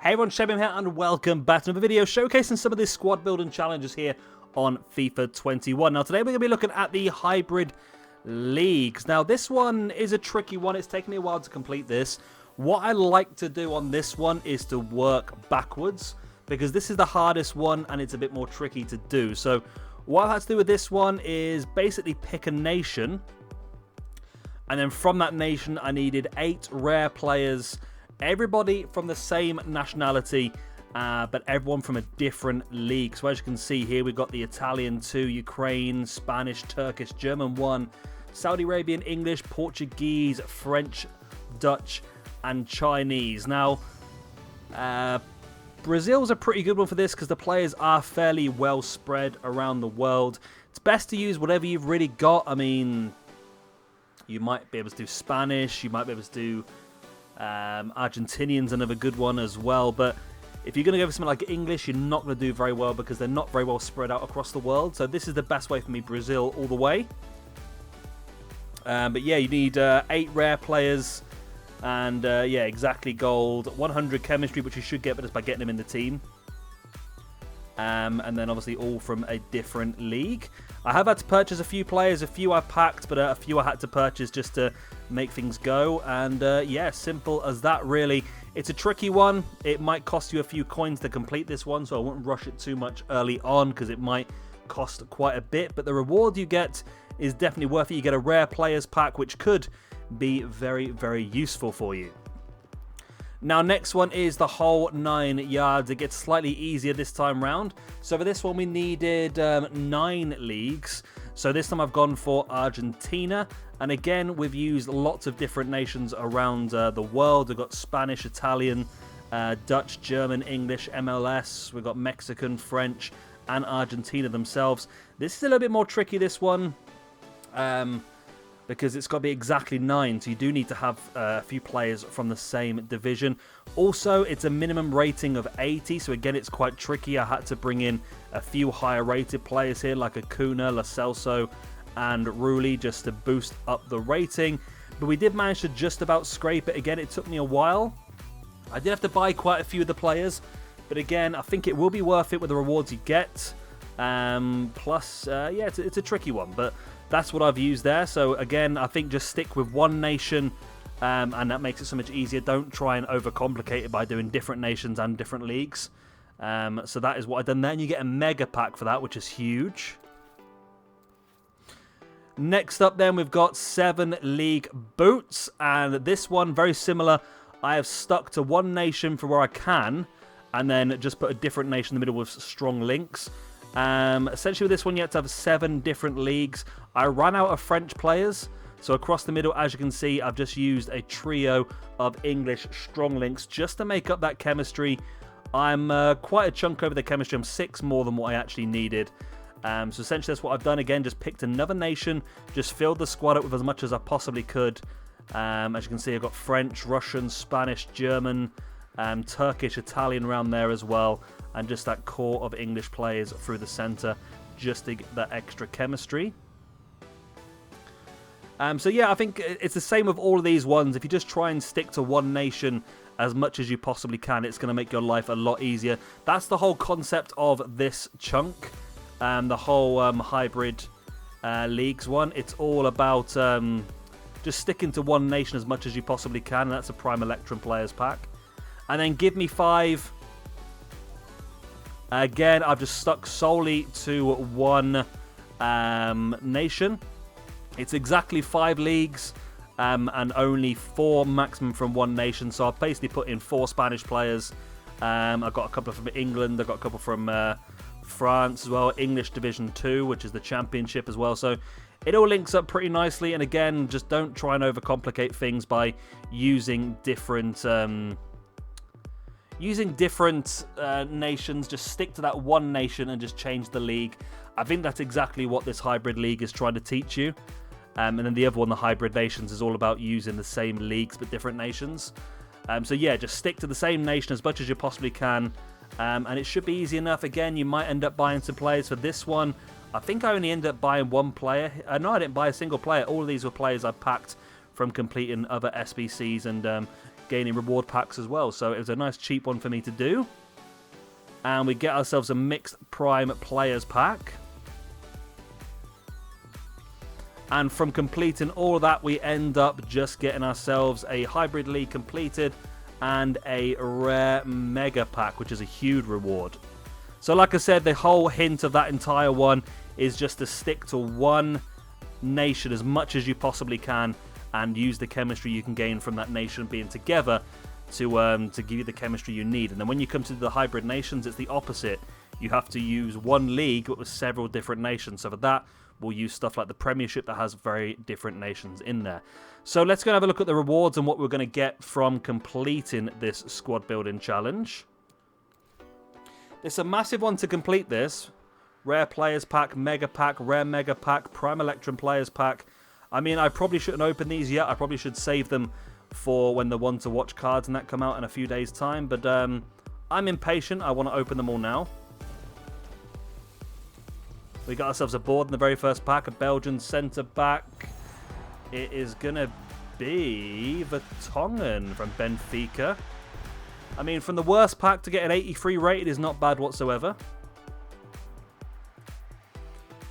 Hey everyone, Shebim here and welcome back to another video showcasing some of the squad building challenges here on FIFA 21. Now today we're going to be looking at the hybrid leagues. Now this one is a tricky one, it's taken me a while to complete this. What I like to do on this one is to work backwards because this is the hardest one and it's a bit more tricky to do. So what I had to do with this one is basically pick a nation, and then from that nation I needed 8 rare players. Everybody from the same nationality, but everyone from a different league. So as you can see here, we've got the Italian 2, Ukraine, Spanish, Turkish, German 1, Saudi Arabian, English, Portuguese, French, Dutch, and Chinese. Now, Brazil's a pretty good one for this because the players are fairly well spread around the world. It's best to use whatever you've really got. I mean, you might be able to do Spanish, you might be able to do Argentinian's another good one as well, but if you're going to go for something like English, you're not going to do very well because they're not very well spread out across the world. So this is the best way for me, Brazil all the way. But yeah, you need 8 rare players and yeah, exactly gold, 100 chemistry, which you should get, but it's by getting them in the team. And then obviously all from a different league. I have had to purchase a few players, a few I packed, but a few I had to purchase just to make things go. And yeah, simple as that really. It's a tricky one. It might cost you a few coins to complete this one, so I wouldn't rush it too much early on because it might cost quite a bit. But the reward you get is definitely worth it. You get a rare players pack, which could be very, very useful for you. Now, next one is the whole 9 yards. It gets slightly easier this time round. So for this one, we needed 9 leagues. So this time I've gone for Argentina. And again, we've used lots of different nations around the world. We've got Spanish, Italian, Dutch, German, English, MLS. We've got Mexican, French, and Argentina themselves. This is a little bit more tricky, this one. Because it's got to be exactly 9, so you do need to have a few players from the same division. Also, it's a minimum rating of 80, so again, it's quite tricky. I had to bring in a few higher rated players here, like Acuna, Lo Celso, and Rulli, just to boost up the rating. But we did manage to just about scrape it. Again, it took me a while. I did have to buy quite a few of the players, but again, I think it will be worth it with the rewards you get. Plus, yeah, it's a tricky one, but that's what I've used there. So again, I think just stick with one nation, and that makes it so much easier. Don't try and overcomplicate it by doing different nations and different leagues. So that is what I've done there, and you get a mega pack for that, which is huge. Next up then, we've got 7 league boots, and this one, very similar. I have stuck to one nation for where I can, and then just put a different nation in the middle with strong links. Essentially with this one, you have to have 7 different leagues. I ran out of French players, so across the middle, as you can see, I've just used a trio of English strong links just to make up that chemistry. I'm quite a chunk over the chemistry. I'm 6 more than what I actually needed. So essentially that's what I've done. Again, just picked another nation, just filled the squad up with as much as I possibly could. As you can see, I've got French, Russian, Spanish, German, Turkish, Italian around there as well, and just that core of English players through the centre just to get that extra chemistry. So yeah, I think it's the same with all of these ones. If you just try and stick to one nation as much as you possibly can, it's going to make your life a lot easier. That's the whole concept of this chunk, the whole hybrid leagues one. It's all about just sticking to one nation as much as you possibly can, and that's a Prime Electrum Players Pack. And then give me 5. Again, I've just stuck solely to one nation. It's exactly 5 leagues and only 4 maximum from one nation. So I've basically put in 4 Spanish players. I've got a couple from England. I've got a couple from France as well. English Division 2, which is the championship as well. So it all links up pretty nicely. And again, just don't try and overcomplicate things by using different... nations. Just stick to that one nation and just change the league. I think that's exactly what this hybrid league is trying to teach you. And then the other one, the hybrid nations, is all about using the same leagues but different nations. So yeah, just stick to the same nation as much as you possibly can. And it should be easy enough. Again, you might end up buying some players for this one. I think I only ended up buying one player. No, I didn't buy a single player. All of these were players I packed from completing other SBCs and gaining reward packs as well. So it was a nice cheap one for me to do. And we get ourselves a mixed prime players pack. And from completing all of that, we end up just getting ourselves a hybrid league completed and a rare mega pack, which is a huge reward. So like I said, the whole hint of that entire one is just to stick to one nation as much as you possibly can and use the chemistry you can gain from that nation being together to give you the chemistry you need. And then when you come to the hybrid nations, it's the opposite. You have to use one league but with several different nations. So for that, we'll use stuff like the Premiership that has very different nations in there. So let's go and have a look at the rewards and what we're going to get from completing this squad building challenge. It's a massive one to complete this. Rare Players Pack, Mega Pack, Rare Mega Pack, Prime Electrum Players Pack. I mean, I probably shouldn't open these yet. I probably should save them for when the one to watch cards and that come out in a few days' time. But I'm impatient. I want to open them all now. We got ourselves a board in the very first pack, a Belgian centre-back. It is going to be Vertonghen from Benfica. I mean, from the worst pack to get an 83 rated is not bad whatsoever.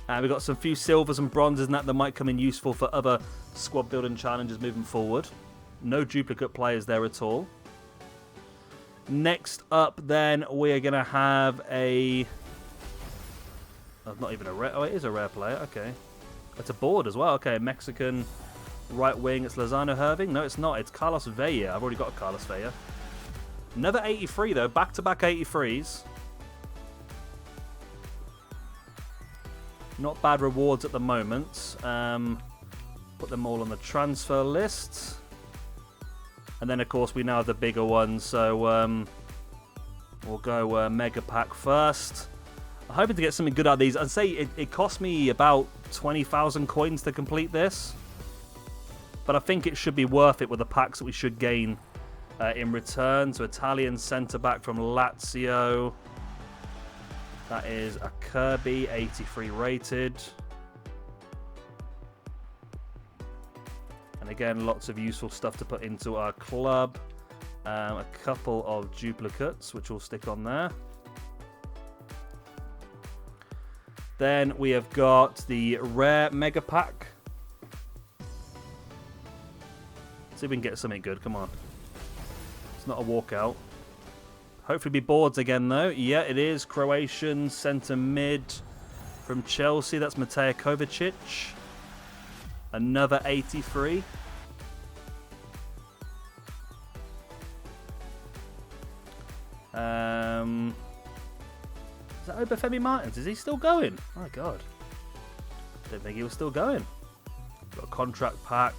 And we've got some few silvers and bronzes and that might come in useful for other squad building challenges moving forward. No duplicate players there at all. Next up then, we are going to have a... Oh, not even a rare... Oh, it is a rare player. Okay. It's a board as well. Okay, Mexican right wing. It's Lozano Herving. No, it's not. It's Carlos Vela. I've already got a Carlos Vela. Another 83, though. Back-to-back 83s. Not bad rewards at the moment. Put them all on the transfer list. And then, of course, we now have the bigger ones. So we'll go Mega Pack first. I'm hoping to get something good out of these. I'd say it cost me about 20,000 coins to complete this. But I think it should be worth it with the packs that we should gain in return. So Italian centre-back from Lazio. That is a Kirby, 83 rated. And again, lots of useful stuff to put into our club. A couple of duplicates, which will stick on there. Then we have got the rare mega pack. See if we can get something good. Come on. It's not a walkout. Hopefully be boards again, though. Yeah, it is. Croatian centre mid from Chelsea. That's Matej Kovacic. Another 83. Is that Obafemi Martins? Is he still going? My God. Didn't think he was still going. Got a contract pack.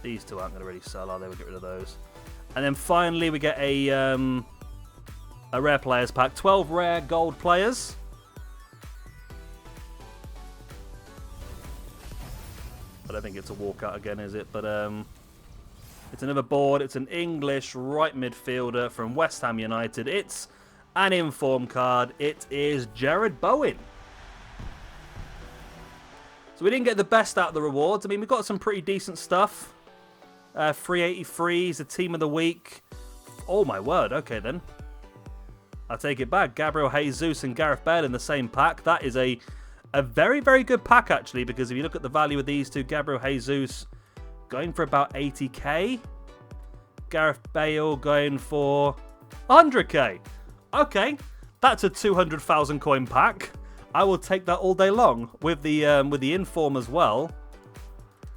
These two aren't going to really sell, are they? We'll get rid of those. And then finally we get a rare players pack. 12 rare gold players. I don't think it's a walkout again, is it? But it's another board. It's an English right midfielder from West Ham United. It's an inform card. It is Jared Bowen. So we didn't get the best out of the rewards. I mean, we've got some pretty decent stuff. 383s, a team of the week. Oh my word. Okay then. I'll take it back. Gabriel Jesus and Gareth Bale in the same pack. That is a very, very good pack, actually, because if you look at the value of these two, Gabriel Jesus going for about 80k. Gareth Bale going for 100k. Okay, that's a 200,000 coin pack. I will take that all day long with the inform as well.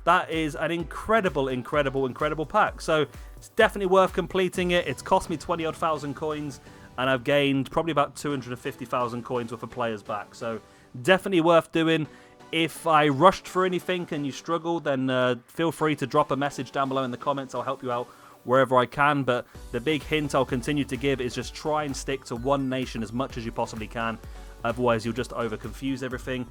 That is an incredible, incredible, incredible pack. So it's definitely worth completing it. It's cost me 20-odd thousand coins, and I've gained probably about 250,000 coins worth of players back. So definitely worth doing. If I rushed for anything and you struggled, then feel free to drop a message down below in the comments. I'll help you out wherever I can. But the big hint I'll continue to give is just try and stick to one nation as much as you possibly can. Otherwise, you'll just over-confuse everything.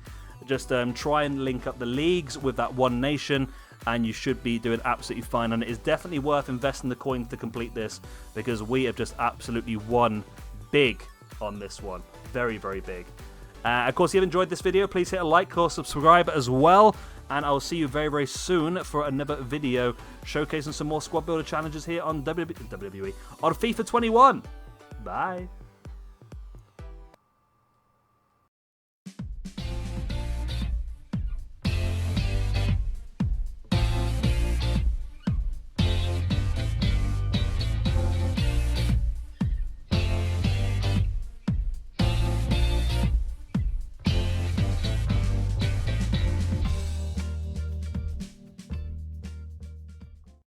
Just try and link up the leagues with that one nation, and you should be doing absolutely fine. And it is definitely worth investing the coins to complete this, because we have just absolutely won big on this one. Very, very big. Of course, if you've enjoyed this video, please hit a like or subscribe as well. and I'll see you very, very soon for another video showcasing some more squad builder challenges here on WWE, on FIFA 21. Bye.